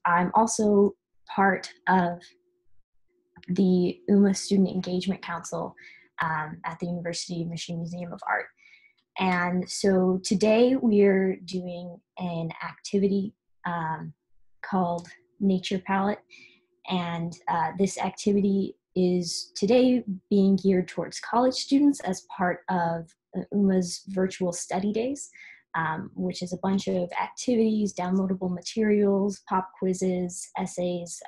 I'm also part of the UMMA Student Engagement Council at the University of Michigan Museum of Art. And so today we're doing an activity called Nature Palette. And this activity is today being geared towards college students as part of UMMA's virtual study days, which is a bunch of activities, downloadable materials, pop quizzes, essays,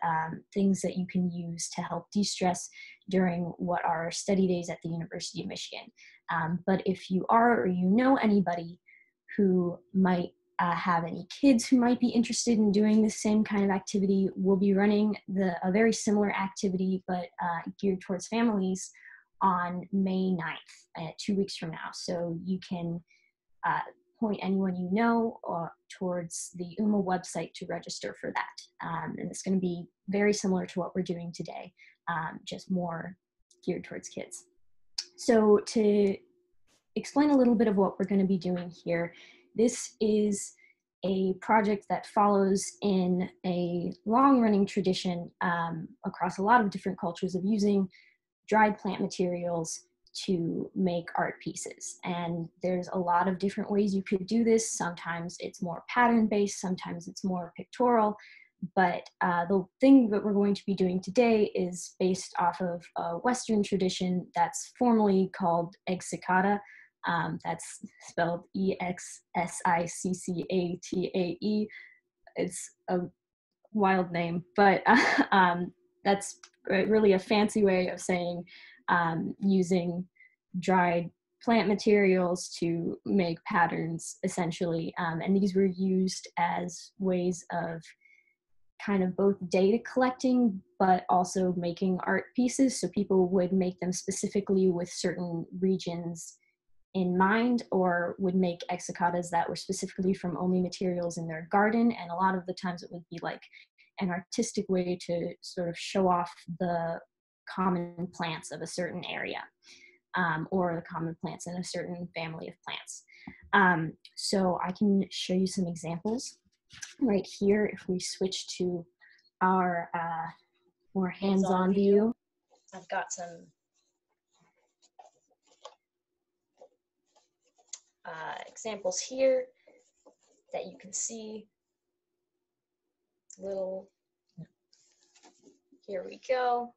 things that you can use to help de-stress during what are study days at the University of Michigan. But if you are or you know anybody who might have any kids who might be interested in doing the same kind of activity, we'll be running a very similar activity but geared towards families on May 9th, 2 weeks from now. So you can point anyone you know towards the UMMA website to register for that. And it's going to be very similar to what we're doing today, just more geared towards kids. So to explain a little bit of what we're going to be doing here, this is a project that follows in a long-running tradition across a lot of different cultures of using dried plant materials to make art pieces. And there's a lot of different ways you could do this. Sometimes it's more pattern-based, sometimes it's more pictorial, but the thing that we're going to be doing today is based off of a Western tradition that's formally called Exicata. That's spelled Exsiccatae. It's a wild name, but that's really a fancy way of saying using dried plant materials to make patterns, essentially. And these were used as ways of kind of both data collecting, but also making art pieces. So people would make them specifically with certain regions in mind, or would make exsicatas that were specifically from only materials in their garden. And a lot of the times it would be like an artistic way to sort of show off the common plants of a certain area, or the common plants in a certain family of plants. So I can show you some examples right here. If we switch to our more hands-on view. I've got some examples here that you can see. Here we go.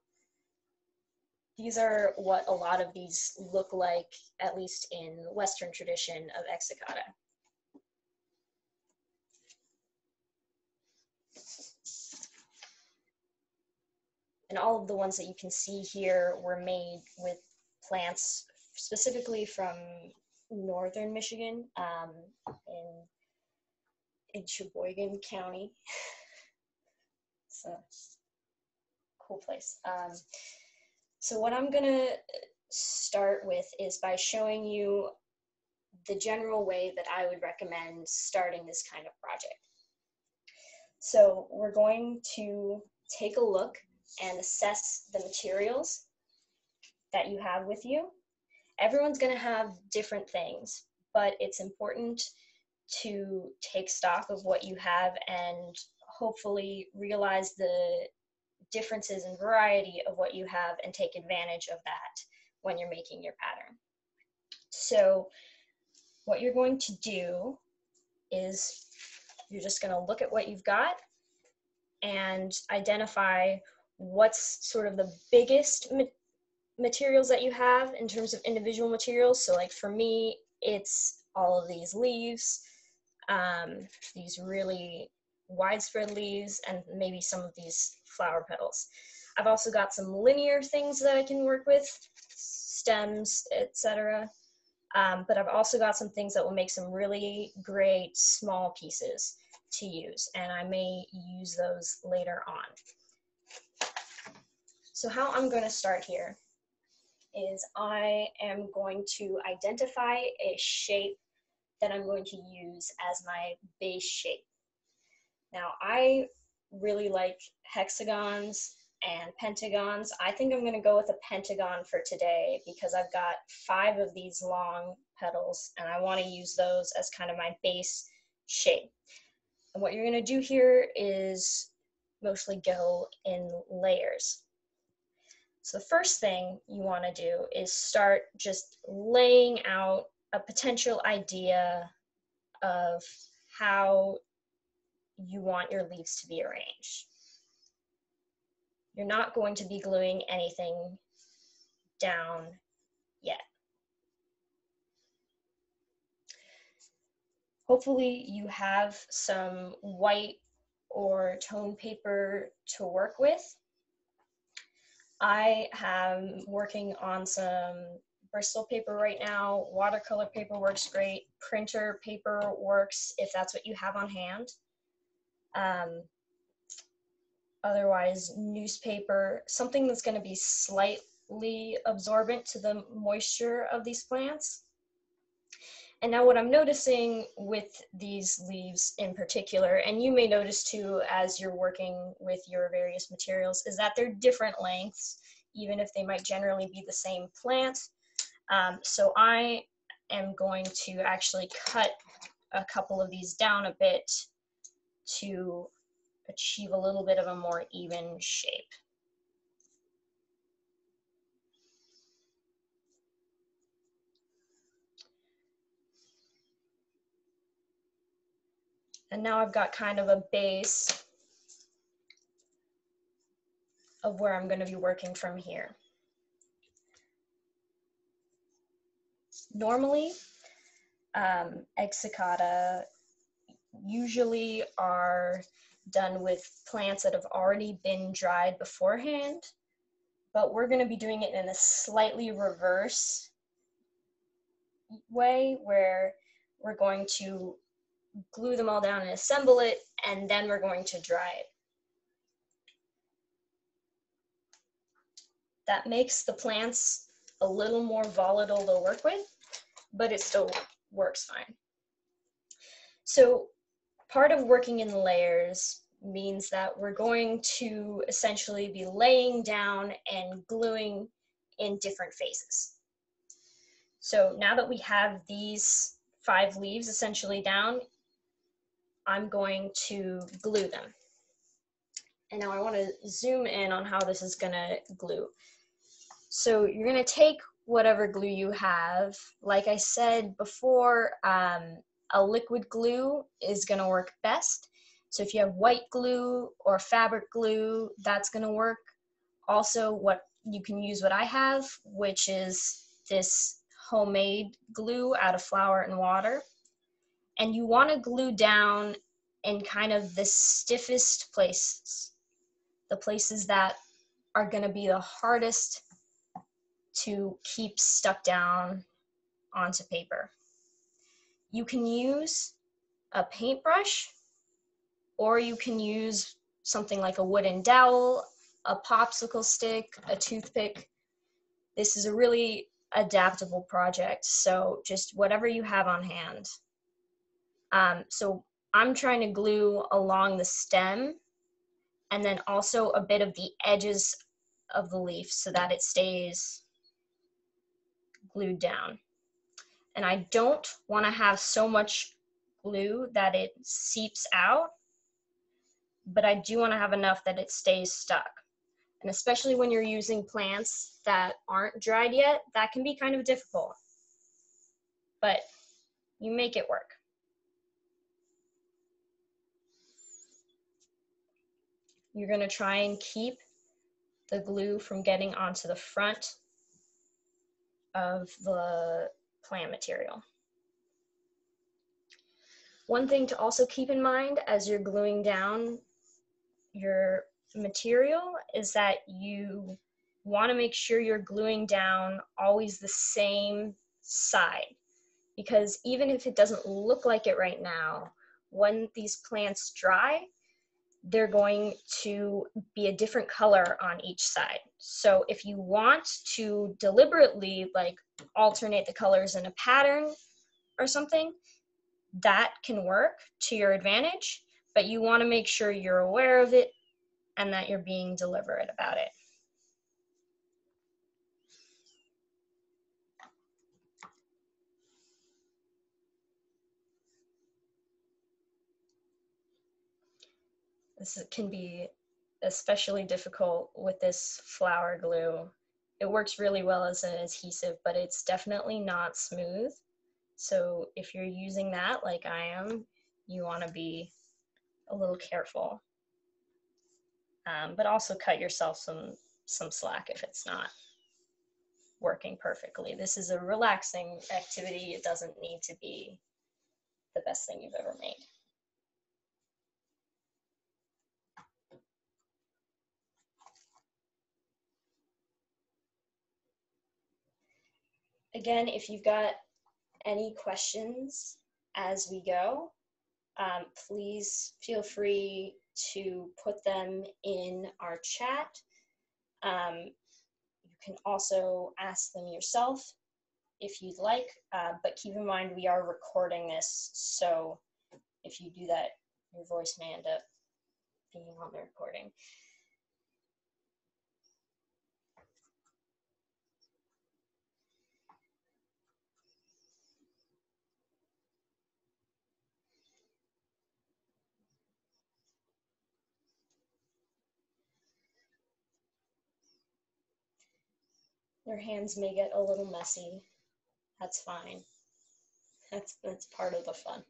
These are what a lot of these look like, at least in the Western tradition of Exicata. And all of the ones that you can see here were made with plants specifically from northern Michigan, in Sheboygan County. So, cool place. So what I'm gonna start with is by showing you the general way that I would recommend starting this kind of project. So we're going to take a look and assess the materials that you have with you. Everyone's going to have different things, but it's important to take stock of what you have and hopefully realize the differences and variety of what you have and take advantage of that when you're making your pattern. So what you're going to do is you're just going to look at what you've got and identify what's sort of the biggest materials that you have in terms of individual materials. So like for me, it's all of these leaves, these really widespread leaves, and maybe some of these flower petals. I've also got some linear things that I can work with, stems, etc. But I've also got some things that will make some really great small pieces to use, and I may use those later on. So how I'm going to start here is I am going to identify a shape that I'm going to use as my base shape. Now, I really like hexagons and pentagons. I think I'm going to go with a pentagon for today because I've got 5 of these long petals and I want to use those as kind of my base shape. And what you're going to do here is mostly go in layers. So the first thing you want to do is start just laying out a potential idea of how you want your leaves to be arranged. You're not going to be gluing anything down yet. Hopefully you have some white or tone paper to work with. I am working on some Bristol paper right now. Watercolor paper works great. Printer paper works if that's what you have on hand. Otherwise, newspaper, something that's going to be slightly absorbent to the moisture of these plants. And now what I'm noticing with these leaves in particular, and you may notice too as you're working with your various materials, is that they're different lengths, even if they might generally be the same plant. So I am going to actually cut a couple of these down a bit to achieve a little bit of a more even shape. And now I've got kind of a base of where I'm going to be working from here. Normally, egg cicada usually are done with plants that have already been dried beforehand, but we're going to be doing it in a slightly reverse way where we're going to glue them all down and assemble it, and then we're going to dry it. That makes the plants a little more volatile to work with, but it still works fine. So part of working in layers means that we're going to essentially be laying down and gluing in different phases. So now that we have these 5 leaves essentially down, I'm going to glue them. And now I want to zoom in on how this is going to glue. So you're going to take whatever glue you have. Like I said before, a liquid glue is going to work best. So if you have white glue or fabric glue, that's going to work. Also, what you can use what I have, which is this homemade glue out of flour and water. And you want to glue down in kind of the stiffest places, the places that are going to be the hardest to keep stuck down onto paper. You can use a paintbrush, or you can use something like a wooden dowel, a popsicle stick, a toothpick. This is a really adaptable project, so just whatever you have on hand. So I'm trying to glue along the stem and then also a bit of the edges of the leaf so that it stays glued down. And I don't want to have so much glue that it seeps out, but I do want to have enough that it stays stuck. And especially when you're using plants that aren't dried yet, that can be kind of difficult, but you make it work. You're going to try and keep the glue from getting onto the front of the plant material. One thing to also keep in mind as you're gluing down your material is that you want to make sure you're gluing down always the same side, because even if it doesn't look like it right now, when these plants dry, they're going to be a different color on each side. So if you want to deliberately like alternate the colors in a pattern or something, that can work to your advantage, but you want to make sure you're aware of it and that you're being deliberate about it. can be especially difficult with this flour glue. It works really well as an adhesive, but it's definitely not smooth. So if you're using that like I am, you want to be a little careful. But also cut yourself some slack if it's not working perfectly. This is a relaxing activity. It doesn't need to be the best thing you've ever made. Again, if you've got any questions as we go, please feel free to put them in our chat. You can also ask them yourself if you'd like, but keep in mind we are recording this, so if you do that, your voice may end up being on the recording. Your hands may get a little messy. That's fine. That's part of the fun.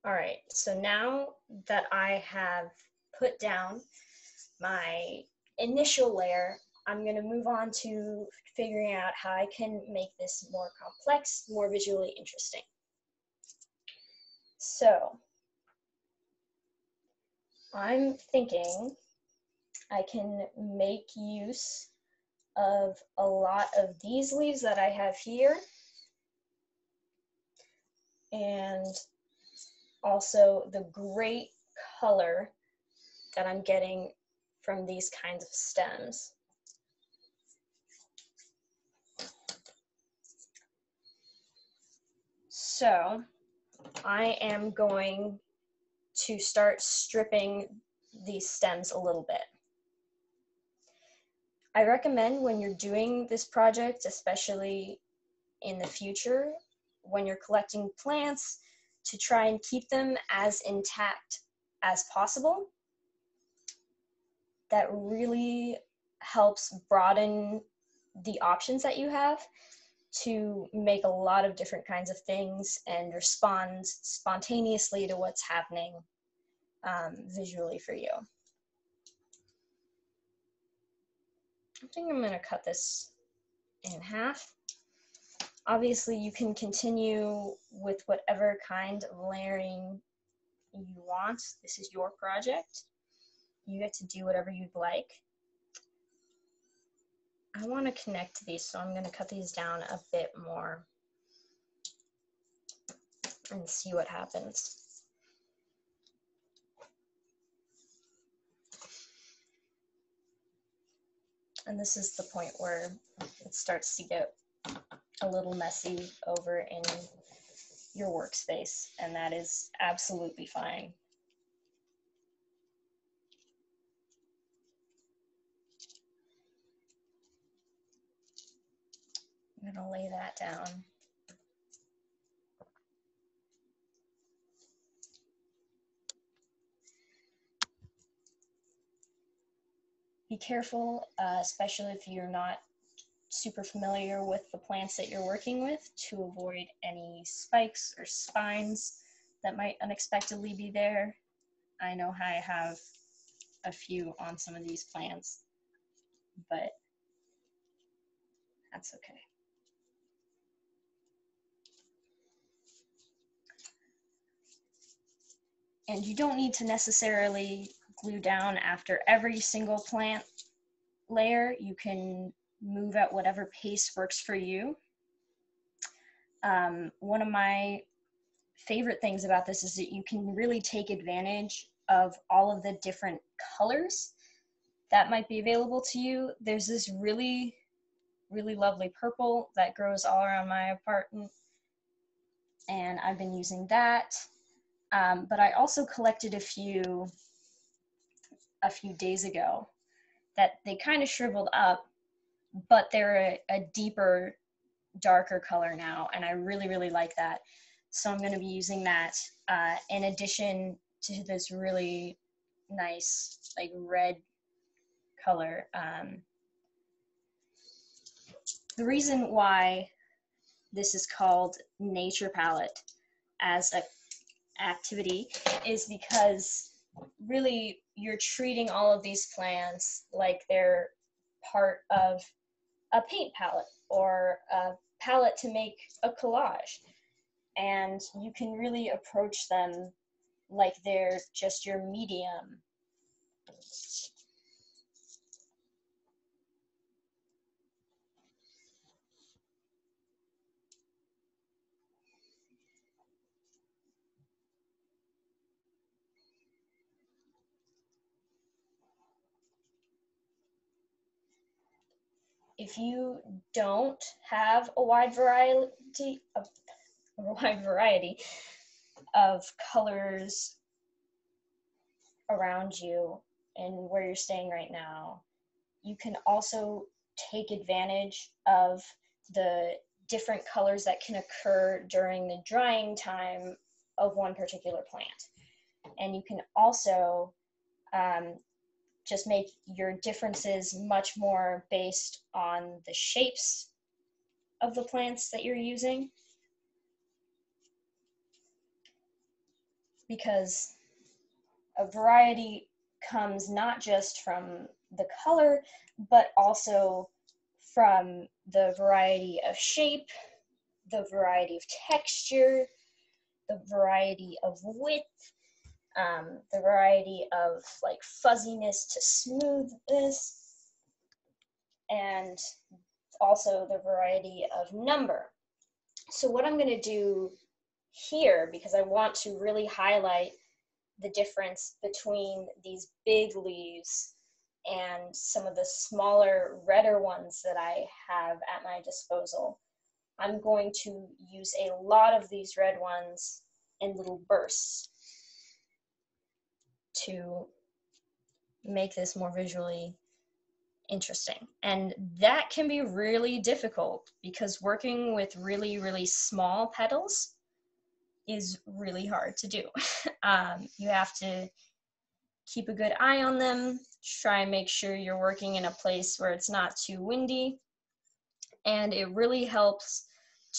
All right, so now that I have put down my initial layer, I'm going to move on to figuring out how I can make this more complex, more visually interesting. So I'm thinking I can make use of a lot of these leaves that I have here, and also the great color that I'm getting from these kinds of stems. So I am going to start stripping these stems a little bit. I recommend when you're doing this project, especially in the future, when you're collecting plants, to try and keep them as intact as possible. That really helps broaden the options that you have to make a lot of different kinds of things and respond spontaneously to what's happening visually for you. I think I'm going to cut this in half. Obviously, you can continue with whatever kind of layering you want. This is your project. You get to do whatever you'd like. I want to connect these, so I'm going to cut these down a bit more and see what happens. And this is the point where it starts to get a little messy over in your workspace, and that is absolutely fine. I'm going to lay that down. Be careful, especially if you're not super familiar with the plants that you're working with, to avoid any spikes or spines that might unexpectedly be there. I know I have a few on some of these plants, but that's okay. And you don't need to necessarily glue down after every single plant layer. You can move at whatever pace works for you. One of my favorite things about this is that you can really take advantage of all of the different colors that might be available to you. There's this really, really lovely purple that grows all around my apartment, and I've been using that. But I also collected a few days ago that they kind of shriveled up, but they're a deeper, darker color now, and I really, really like that. So I'm going to be using that in addition to this really nice like red color. The reason why this is called nature palette as a activity is because really you're treating all of these plants like they're part of a paint palette or a palette to make a collage, and you can really approach them like they're just your medium. If you don't have a wide variety of colors around you and where you're staying right now, you can also take advantage of the different colors that can occur during the drying time of one particular plant. And you can also just make your differences much more based on the shapes of the plants that you're using, because a variety comes not just from the color, but also from the variety of shape, the variety of texture, the variety of width, the variety of like fuzziness to smoothness, and also the variety of number. So what I'm going to do here, because I want to really highlight the difference between these big leaves and some of the smaller, redder ones that I have at my disposal, I'm going to use a lot of these red ones in little bursts to make this more visually interesting. And that can be really difficult because working with really, really small petals is really hard to do. You have to keep a good eye on them, try and make sure you're working in a place where it's not too windy, and it really helps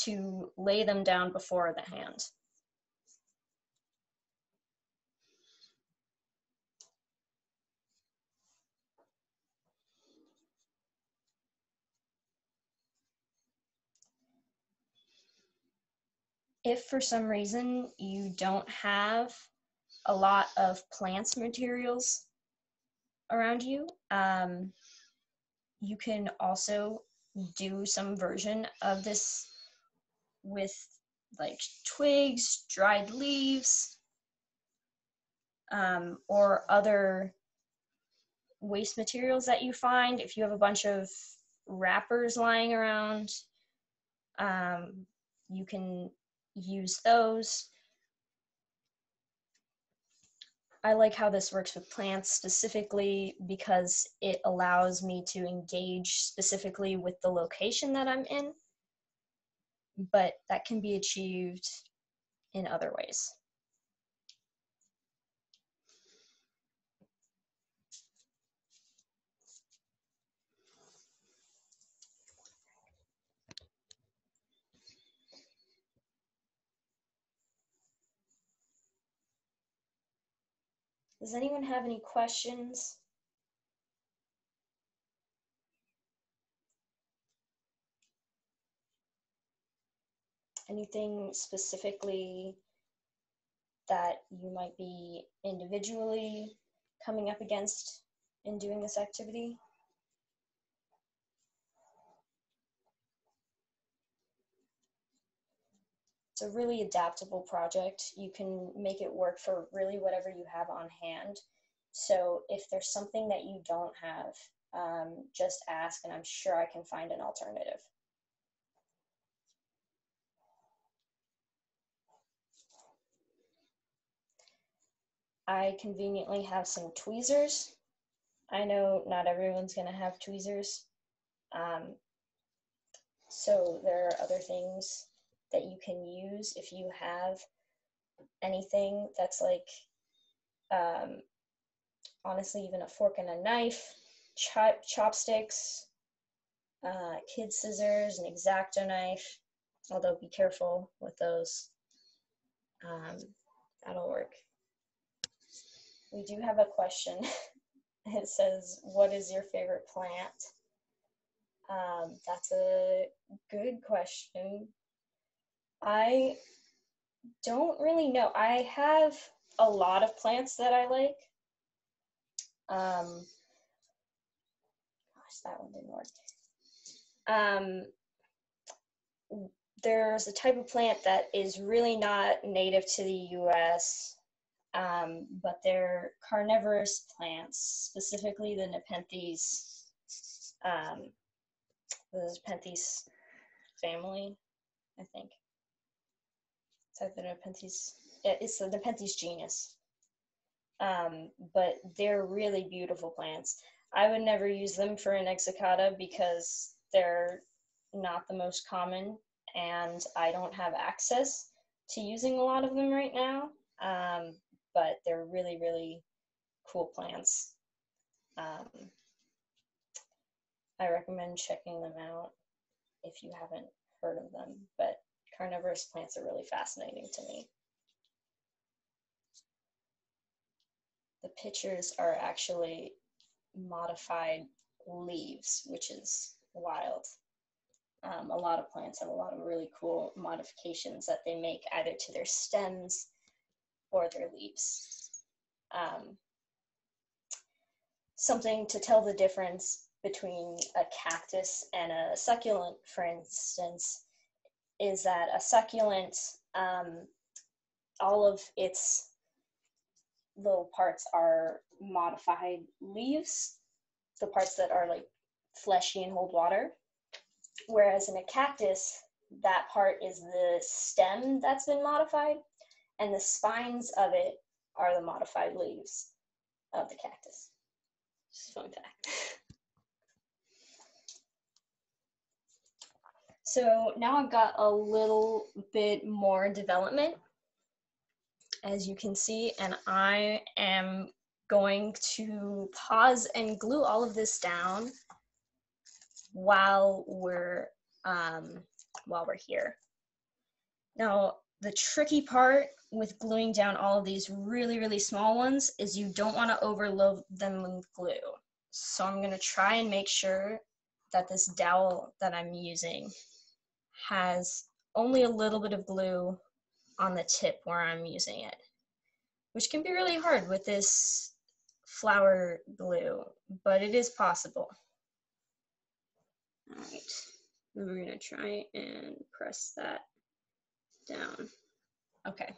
to lay them down before the hand. If for some reason you don't have a lot of plants materials around you, you can also do some version of this with like twigs, dried leaves, or other waste materials that you find. If you have a bunch of wrappers lying around, you can use those. I like how this works with plants specifically because it allows me to engage specifically with the location that I'm in, but that can be achieved in other ways. Does anyone have any questions? Anything specifically that you might be individually coming up against in doing this activity? It's a really adaptable project. You can make it work for really whatever you have on hand. So if there's something that you don't have, just ask and I'm sure I can find an alternative. I conveniently have some tweezers. I know not everyone's gonna have tweezers. So there are other things that you can use if you have anything that's like, honestly, even a fork and a knife, chopsticks, kid scissors, an X-Acto knife, although be careful with those. That'll work. We do have a question. It says, what is your favorite plant? That's a good question. I don't really know. I have a lot of plants that I like. Gosh, that one didn't work. There's a type of plant that is really not native to the US, but they're carnivorous plants, specifically the Nepenthes, the Nepenthes family, I think. It's like the Nepenthes, it's the Nepenthes genus. But they're really beautiful plants. I would never use them for an exicata because they're not the most common, and I don't have access to using a lot of them right now. But they're really, really cool plants. I recommend checking them out if you haven't heard of them, but carnivorous plants are really fascinating to me. The pictures are actually modified leaves, which is wild. A lot of plants have a lot of really cool modifications that they make either to their stems or their leaves. Something to tell the difference between a cactus and a succulent, for instance, is that a succulent, all of its little parts are modified leaves, the parts that are like fleshy and hold water. Whereas in a cactus, that part is the stem that's been modified, and the spines of it are the modified leaves of the cactus. Just a fun fact. So now I've got a little bit more development, as you can see, and I am going to pause and glue all of this down while we're here. Now, the tricky part with gluing down all of these really, really small ones is you don't want to overload them with glue. So I'm going to try and make sure that this dowel that I'm using has only a little bit of glue on the tip where I'm using it, which can be really hard with this flower glue, but it is possible. All right, then we're gonna try and press that down. Okay.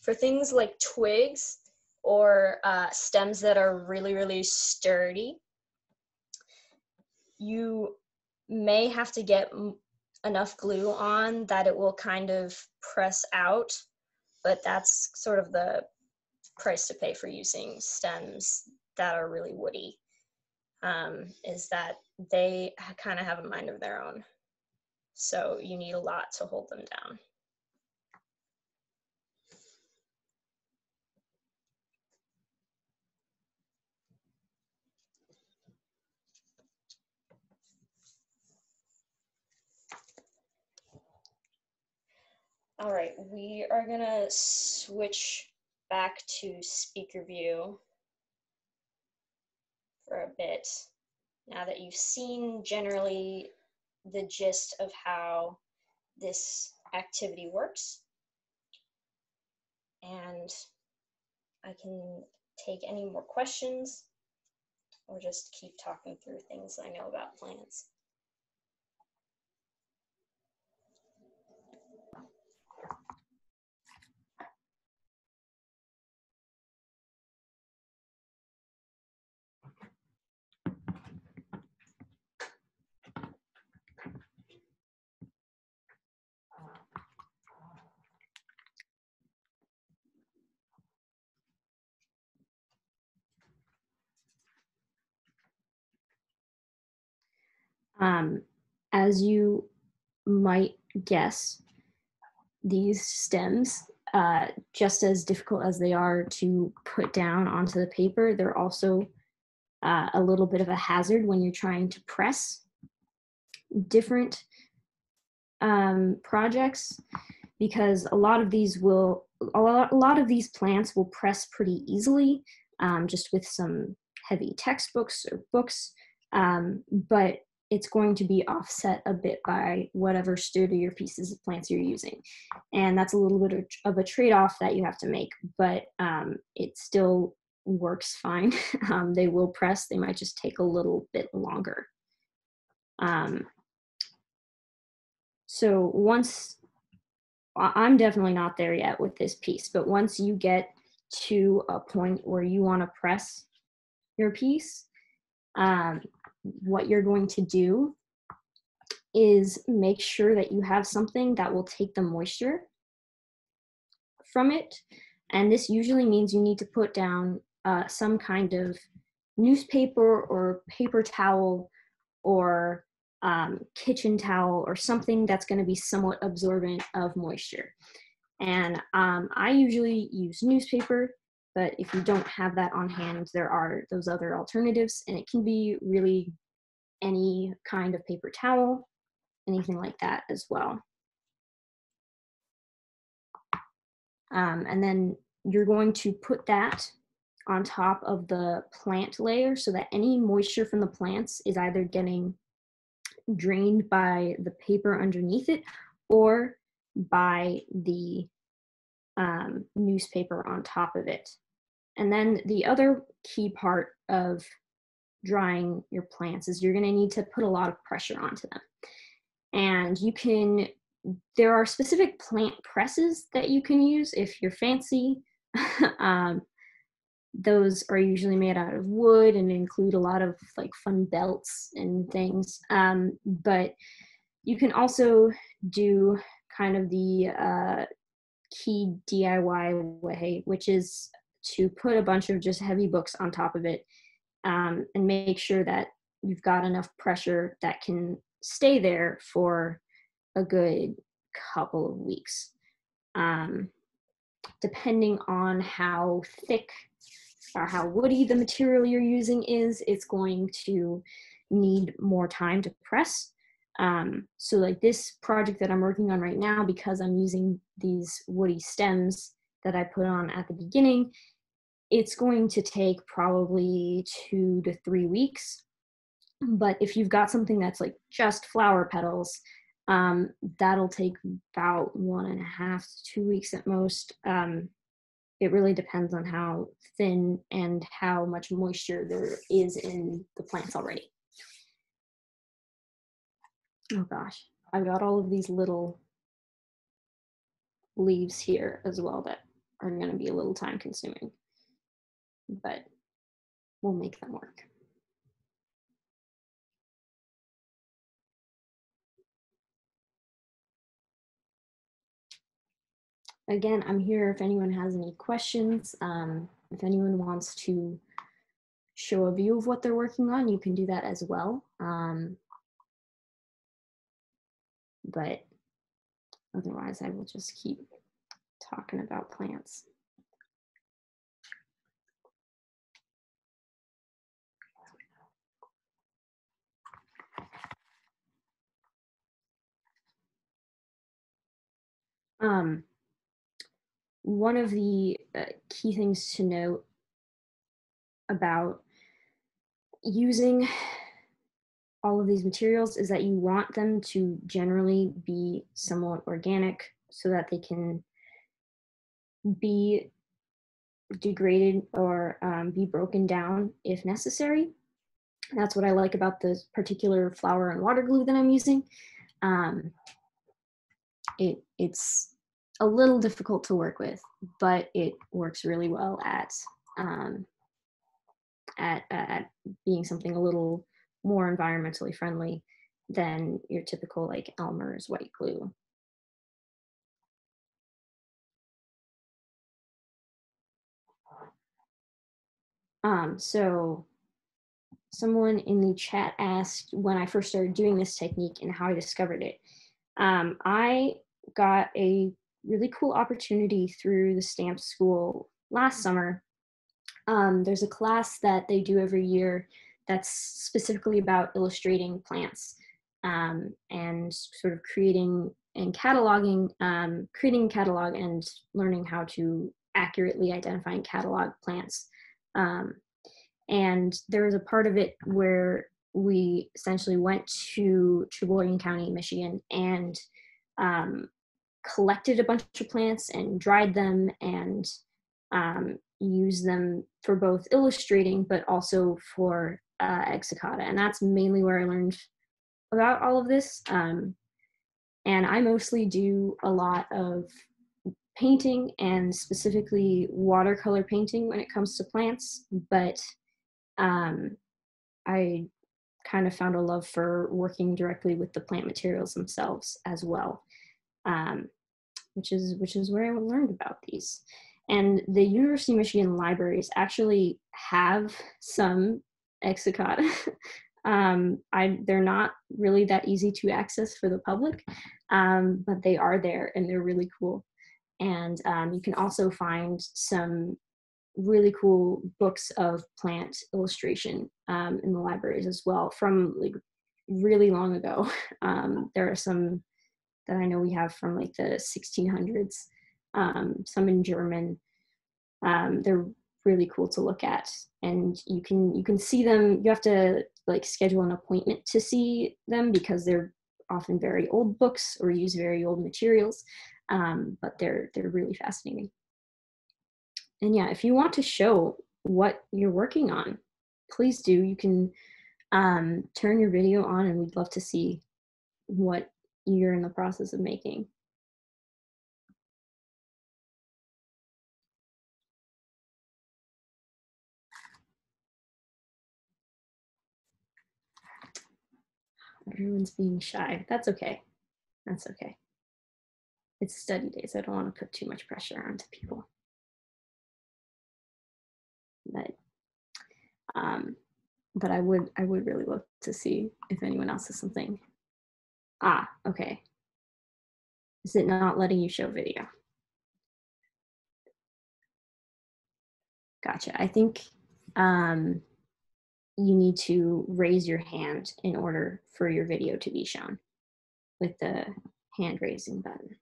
For things like twigs or stems that are really, really sturdy, you may have to get enough glue on that it will kind of press out, but that's sort of the price to pay for using stems that are really woody, is that they kind of have a mind of their own. So you need a lot to hold them down. All right, we are gonna switch back to speaker view for a bit, now that you've seen generally the gist of how this activity works. And I can take any more questions or just keep talking through things I know about plants. As you might guess, these stems, just as difficult as they are to put down onto the paper, they're also a little bit of a hazard when you're trying to press different projects, because a lot of these plants will press pretty easily, just with some heavy textbooks or books, but it's going to be offset a bit by whatever sturdier pieces of plants you're using. And that's a little bit of a trade-off that you have to make, but it still works fine. They will press, they might just take a little bit longer. So once, I'm definitely not there yet with this piece, but once you get to a point where you want to press your piece, what you're going to do is make sure that you have something that will take the moisture from it. And this usually means you need to put down some kind of newspaper or paper towel or kitchen towel or something that's going to be somewhat absorbent of moisture. And I usually use newspaper, but if you don't have that on hand, there are those other alternatives, and it can be really any kind of paper towel, anything like that as well. And then you're going to put that on top of the plant layer so that any moisture from the plants is either getting drained by the paper underneath it or by the newspaper on top of it. And then the other key part of drying your plants is you're going to need to put a lot of pressure onto them. And there are specific plant presses that you can use if you're fancy. Those are usually made out of wood and include a lot of like fun belts and things. But you can also do kind of the key DIY way, which is to put a bunch of just heavy books on top of it, and make sure that you've got enough pressure that can stay there for a good couple of weeks. Depending on how thick or how woody the material you're using is, it's going to need more time to press. So like this project that I'm working on right now, because I'm using these woody stems that I put on at the beginning, it's going to take probably 2 to 3 weeks. But if you've got something that's like just flower petals, that'll take about 1.5 to 2 weeks at most. It really depends on how thin and how much moisture there is in the plants already. Oh gosh, I've got all of these little leaves here as well that are going to be a little time consuming, but we'll make them work. Again, I'm here if anyone has any questions. If anyone wants to show a view of what they're working on, you can do that as well. But otherwise, I will just keep talking about plants. One of the key things to note about using all of these materials is that you want them to generally be somewhat organic so that they can be degraded or be broken down if necessary. That's what I like about this particular flour and water glue that I'm using. It's a little difficult to work with, but it works really well at being something a little more environmentally friendly than your typical like Elmer's white glue. So someone in the chat asked when I first started doing this technique and how I discovered it. I got a really cool opportunity through the stamp school last summer. There's a class that they do every year that's specifically about illustrating plants, and sort of creating and cataloging, creating a catalog and learning how to accurately identify and catalog plants. Um, and there was a part of it where we essentially went to Sheboygan County, Michigan, and um, collected a bunch of plants and dried them and used them for both illustrating but also for Exicata. And that's mainly where I learned about all of this. And I mostly do a lot of painting, and specifically watercolor painting when it comes to plants, but I kind of found a love for working directly with the plant materials themselves as well, um, which is where I learned about these. And the University of Michigan libraries actually have some Exicata. They're not really that easy to access for the public, but they are there and they're really cool. And you can also find some really cool books of plant illustration in the libraries as well from like really long ago. There are some that I know we have from like the 1600s, some in German. They're really cool to look at, and you can see them. You have to like schedule an appointment to see them because they're often very old books or use very old materials, but they're really fascinating. And yeah, if you want to show what you're working on, please do. You can turn your video on, and we'd love to see what you're in the process of making. Everyone's being shy. That's okay. That's okay. It's study days. I don't want to put too much pressure onto people. But but I would really love to see if anyone else has something. Ah, okay. Is it not letting you show video? Gotcha. I think you need to raise your hand in order for your video to be shown with the hand raising button.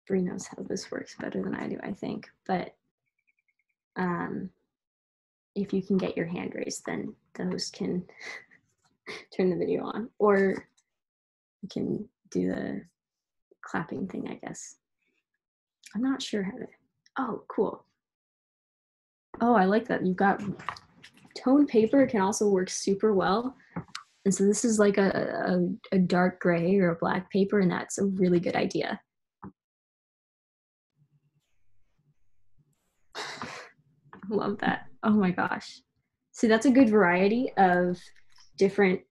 Bree knows how this works better than I do, I think. But if you can get your hand raised, then the host can turn the video on, or you can do the clapping thing, I guess. I'm not sure how to. Oh, cool. Oh, I like that. You've got toned paper. It can also work super well. And so this is like a dark gray or a black paper, and that's a really good idea. Love that. Oh my gosh. See, that's a good variety of different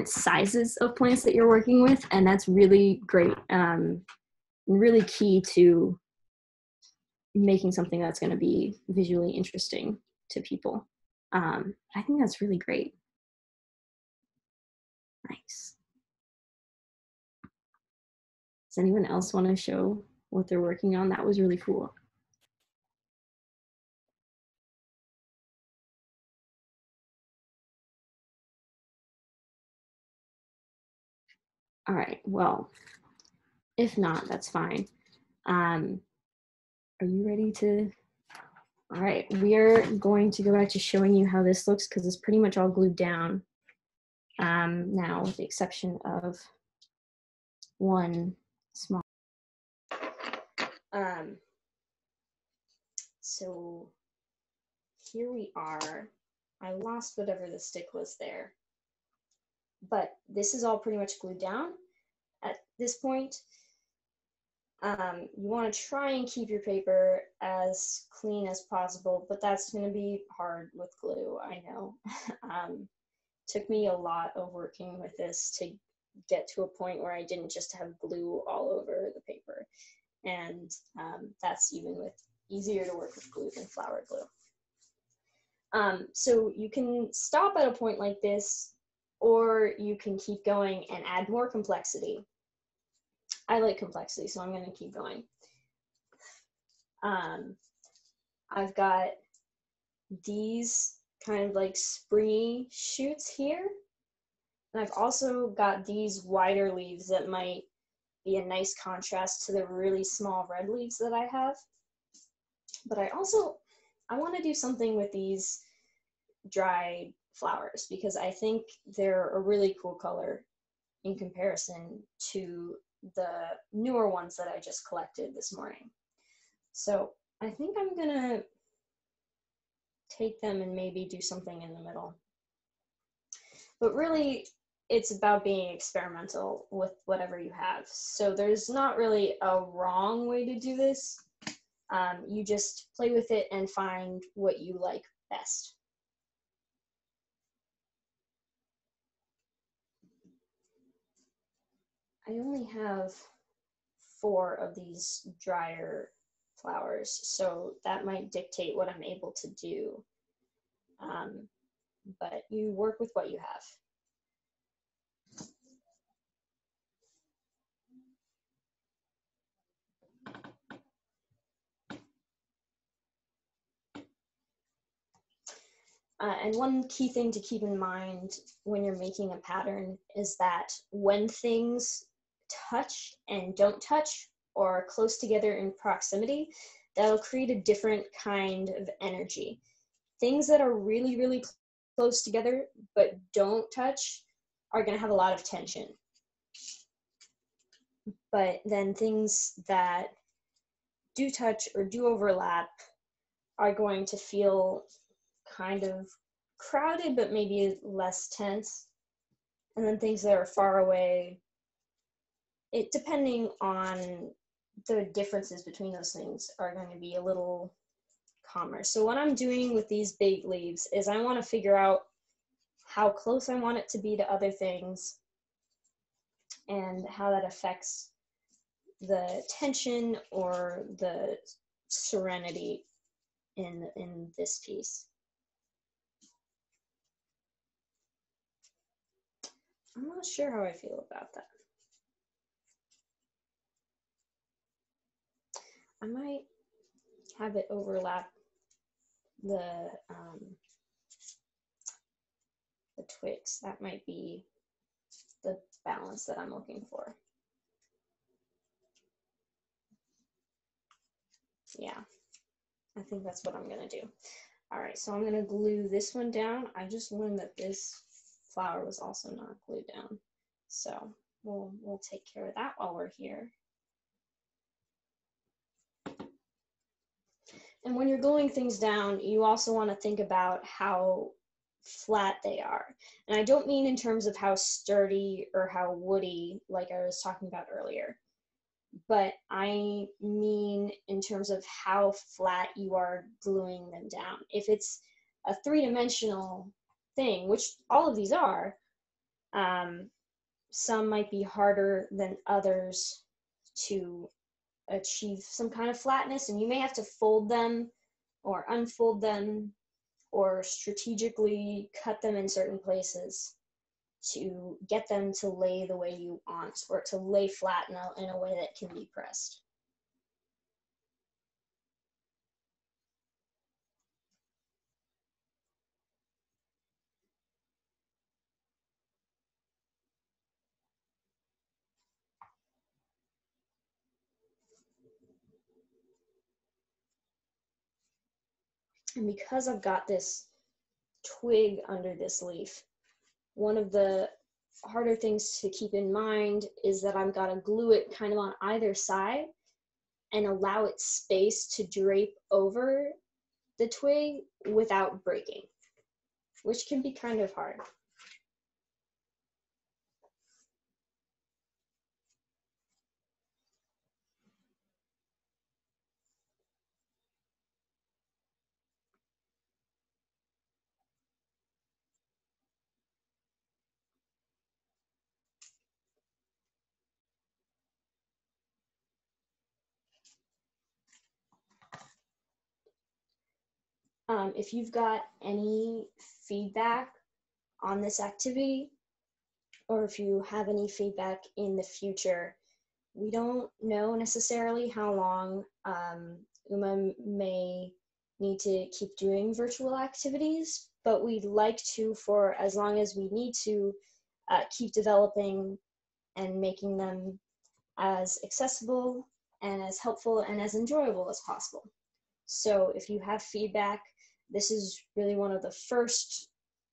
sizes of plants that you're working with, and that's really great. Really key to making something that's going to be visually interesting to people. I think that's really great. Nice. Does anyone else want to show what they're working on? That was really cool. All right, well, if not, that's fine. Are you ready to? All right, we are going to go back to showing you how this looks because it's pretty much all glued down now, with the exception of one small. So here we are. I lost whatever the stick was there, but this is all pretty much glued down at this point. You want to try and keep your paper as clean as possible, but that's going to be hard with glue, I know. Took me a lot of working with this to get to a point where I didn't just have glue all over the paper. And that's even with easier to work with glue than flower glue. So you can stop at a point like this, or you can keep going and add more complexity. I like complexity, so I'm going to keep going. I've got these kind of like springy shoots here. And I've also got these wider leaves that might be a nice contrast to the really small red leaves that I have. But I want to do something with these dried flowers because I think they're a really cool color in comparison to the newer ones that I just collected this morning. So I think I'm gonna take them and maybe do something in the middle. But really, it's about being experimental with whatever you have. So there's not really a wrong way to do this. You just play with it and find what you like best. I only have 4 of these drier flowers, so that might dictate what I'm able to do. But you work with what you have. And one key thing to keep in mind when you're making a pattern is that when things touch and don't touch or are close together in proximity, that'll create a different kind of energy. Things that are really, really close together but don't touch are going to have a lot of tension. But then things that do touch or do overlap are going to feel kind of crowded but maybe less tense. And then things that are far away, depending on the differences between those things, are going to be a little calmer. So what I'm doing with these big leaves is I want to figure out how close I want it to be to other things and how that affects the tension or the serenity in this piece. I'm not sure how I feel about that. I might have it overlap the twigs. That might be the balance that I'm looking for. Yeah, I think that's what I'm gonna do. All right, so I'm gonna glue this one down. I just learned that this flower was also not glued down. So we'll take care of that while we're here. And when you're gluing things down, you also want to think about how flat they are. And I don't mean in terms of how sturdy or how woody, like I was talking about earlier, but I mean in terms of how flat you are gluing them down. If it's a 3-dimensional thing, which all of these are, some might be harder than others to achieve some kind of flatness, and you may have to fold them or unfold them or strategically cut them in certain places to get them to lay the way you want, or to lay flat in a way that can be pressed. And because I've got this twig under this leaf, one of the harder things to keep in mind is that I've got to glue it kind of on either side and allow it space to drape over the twig without breaking, which can be kind of hard. If you've got any feedback on this activity, or if you have any feedback in the future, we don't know necessarily how long UMMA may need to keep doing virtual activities, but we'd like to, for as long as we need to, keep developing and making them as accessible and as helpful and as enjoyable as possible. So if you have feedback, this is really one of the first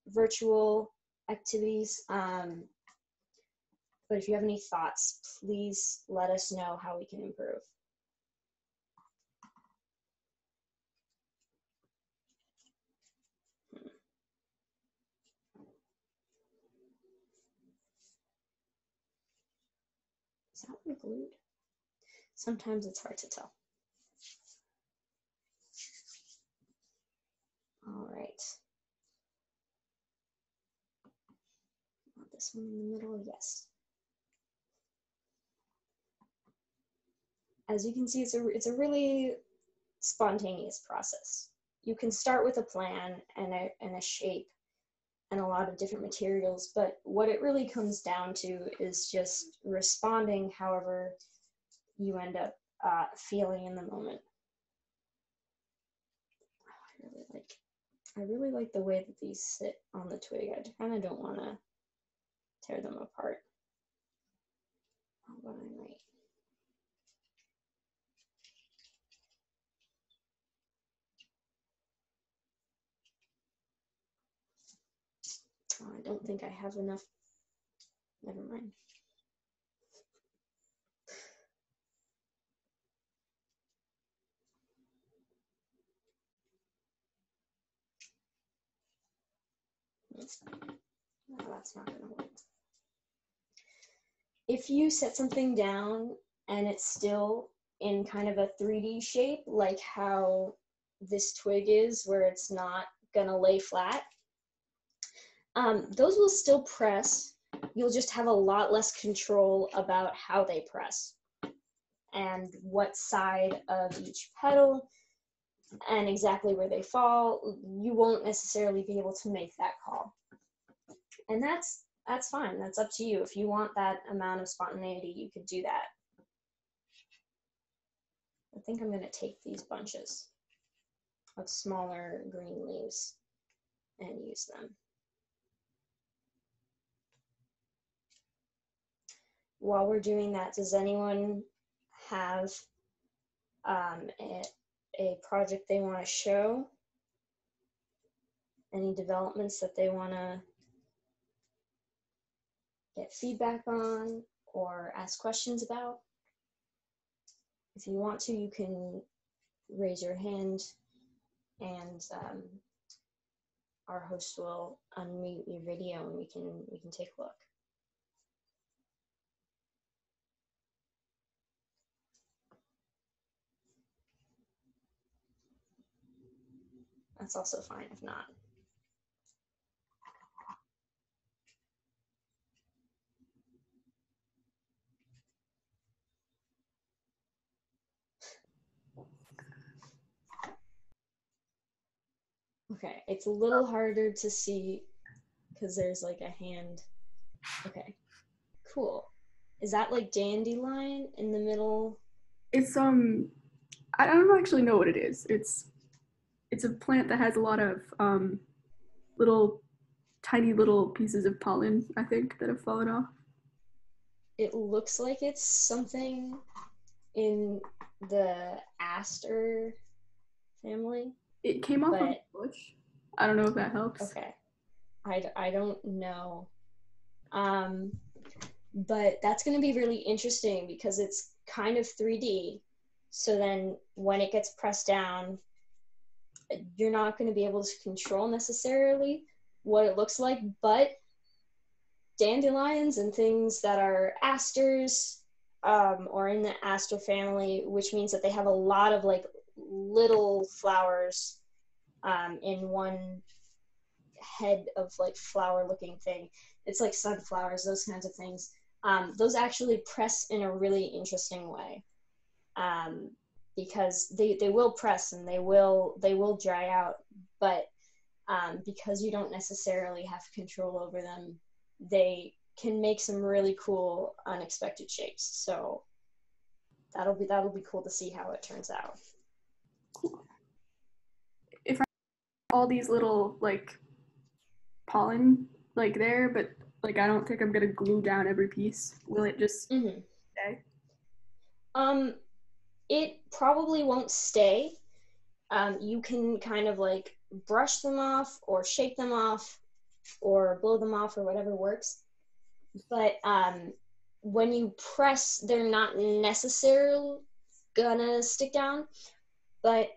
virtual activities. But if you have any thoughts, please let us know how we can improve. Is that one glued? Sometimes it's hard to tell. All right. Want this one in the middle? Yes. As you can see, it's a really spontaneous process. You can start with a plan and a shape and a lot of different materials, but what it really comes down to is just responding however you end up feeling in the moment. I really like the way that these sit on the twig. I kind of don't want to tear them apart. But I might. Oh, I don't think I have enough. Never mind. No, that's not going to work. If you set something down and it's still in kind of a 3D shape, like how this twig is, where it's not going to lay flat, those will still press. You'll just have a lot less control about how they press and what side of each petal and exactly where they fall. You won't necessarily be able to make that call. And that's fine. That's up to you. If you want that amount of spontaneity, you could do that. I think I'm going to take these bunches of smaller green leaves and use them. While we're doing that, does anyone have a project they want to show? Any developments that they want to get feedback on or ask questions about? If you want to, you can raise your hand and our host will unmute your video and we can take a look. That's also fine if not. Okay, it's a little harder to see because there's like a hand. Okay, cool. Is that like dandelion in the middle? It's I don't actually know what it is. It's a plant that has a lot of tiny little pieces of pollen, I think, that have fallen off. It looks like it's something in the aster family. It came off of a bush. I don't know if that helps. Okay. I don't know. But that's going to be really interesting because it's kind of 3D. So then when it gets pressed down, you're not going to be able to control necessarily what it looks like, but dandelions and things that are asters or in the aster family, which means that they have a lot of like little flowers in one head of like flower looking thing. It's like sunflowers, those kinds of things. Those actually press in a really interesting way. because they will press and they will dry out, but because you don't necessarily have control over them, they can make some really cool unexpected shapes. So that'll be cool to see how it turns out. Cool. If I all these little like pollen like there, but like I don't think I'm gonna glue down every piece. Will it just stay? It probably won't stay. You can kind of like brush them off or shake them off or blow them off or whatever works. But when you press, they're not necessarily gonna stick down. But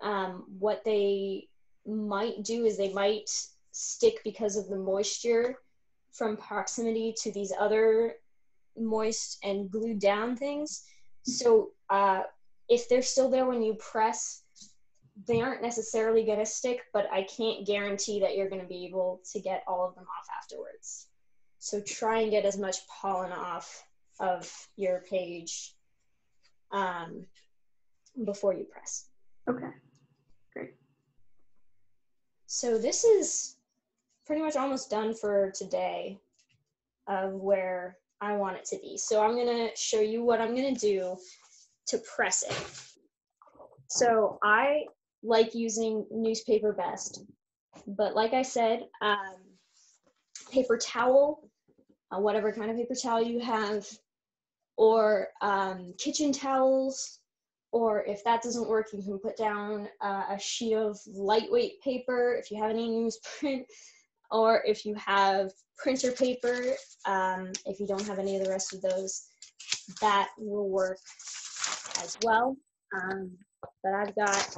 what they might do is they might stick because of the moisture from proximity to these other moist and glued down things. So if they're still there when you press, they aren't necessarily going to stick, but I can't guarantee that you're going to be able to get all of them off afterwards. So try and get as much pollen off of your page before you press. Okay, great. So this is pretty much almost done for today of where I want it to be. So I'm going to show you what I'm going to do to press it. So I like using newspaper best, but like I said, paper towel, whatever kind of paper towel you have, or kitchen towels, or if that doesn't work, you can put down a sheet of lightweight paper if you have any newsprint, or if you have printer paper, if you don't have any of the rest of those, that will work as well. But I've got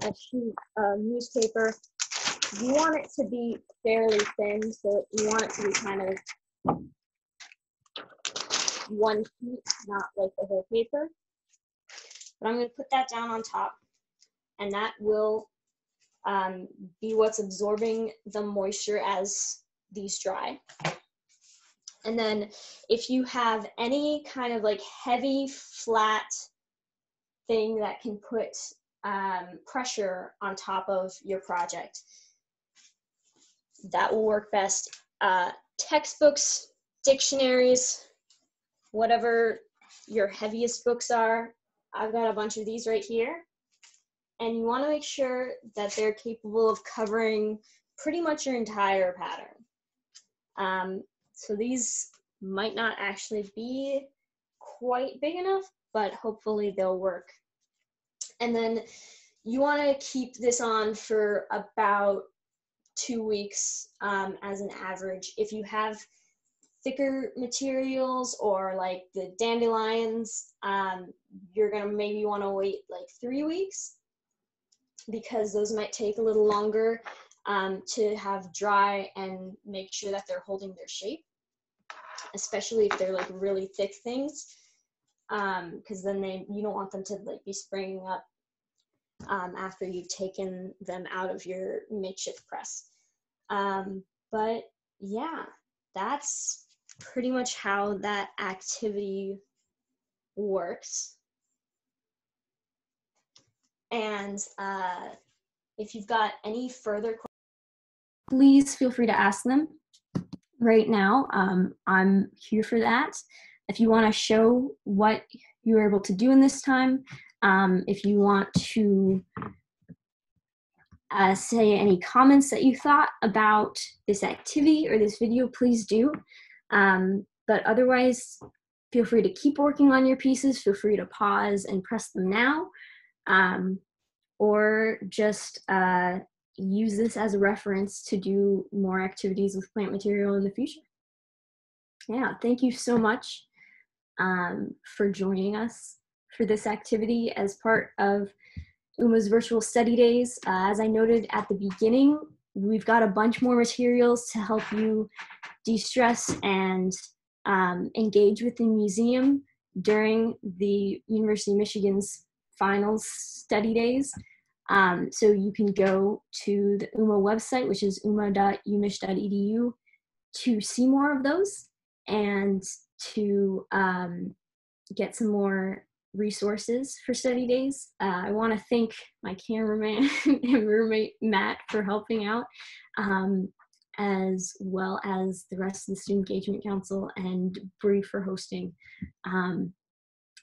a sheet of newspaper. You want it to be fairly thin, so you want it to be kind of one sheet, not like the whole paper. But I'm going to put that down on top, and that will be what's absorbing the moisture as these dry. And then if you have any kind of like heavy, flat thing that can put pressure on top of your project, that will work best. Textbooks, dictionaries, whatever your heaviest books are, I've got a bunch of these right here. And you want to make sure that they're capable of covering pretty much your entire pattern. So these might not actually be quite big enough, but hopefully they'll work. And then you want to keep this on for about 2 weeks as an average. If you have thicker materials or like the dandelions, you're gonna maybe want to wait like 3 weeks, because those might take a little longer to have dry and make sure that they're holding their shape, especially if they're like really thick things, because then you don't want them to like be springing up after you've taken them out of your makeshift press. But yeah, that's pretty much how that activity works. And if you've got any further questions, please feel free to ask them right now. I'm here for that. If you want to show what you were able to do in this time, if you want to say any comments that you thought about this activity or this video, please do. But otherwise, feel free to keep working on your pieces. Feel free to pause and press them now, or just use this as a reference to do more activities with plant material in the future. Yeah, thank you so much for joining us for this activity as part of UMMA's virtual study days. As I noted at the beginning, we've got a bunch more materials to help you de-stress and engage with the museum during the University of Michigan's finals study days. So you can go to the UMMA website, which is umma.umich.edu, to see more of those and to get some more resources for study days. I want to thank my cameraman and roommate Matt for helping out, as well as the rest of the Student Engagement Council and Bree for hosting. And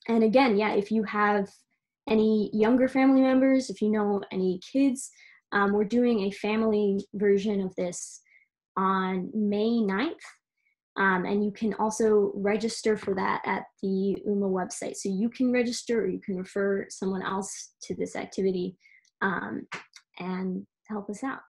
again, yeah, if you have any younger family members, if you know any kids, we're doing a family version of this on May 9th. And you can also register for that at the UMMA website. So you can register, or you can refer someone else to this activity and help us out.